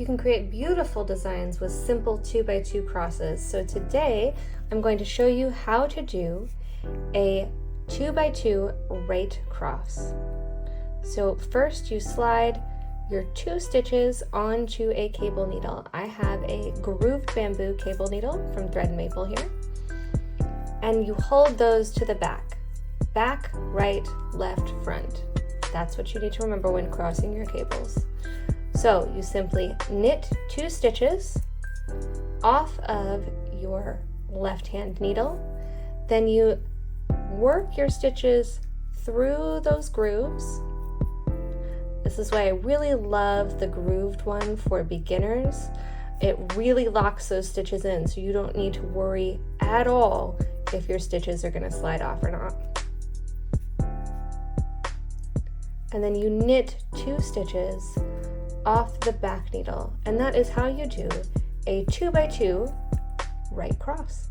You can create beautiful designs with simple 2x2 crosses. So today I'm going to show you how to do a 2x2 right cross. So first you slide your 2 stitches onto a cable needle. I have a grooved bamboo cable needle from Thread Maple here. And you hold those to the back. Back, right, left, front. That's what you need to remember when crossing your cables. So you simply knit 2 stitches off of your left hand needle. Then you work your stitches through those grooves. This is why I really love the grooved one for beginners. It really locks those stitches in, so you don't need to worry at all if your stitches are going to slide off or not. And then you knit 2 stitches off the back needle, and that is how you do a 2x2 right cross.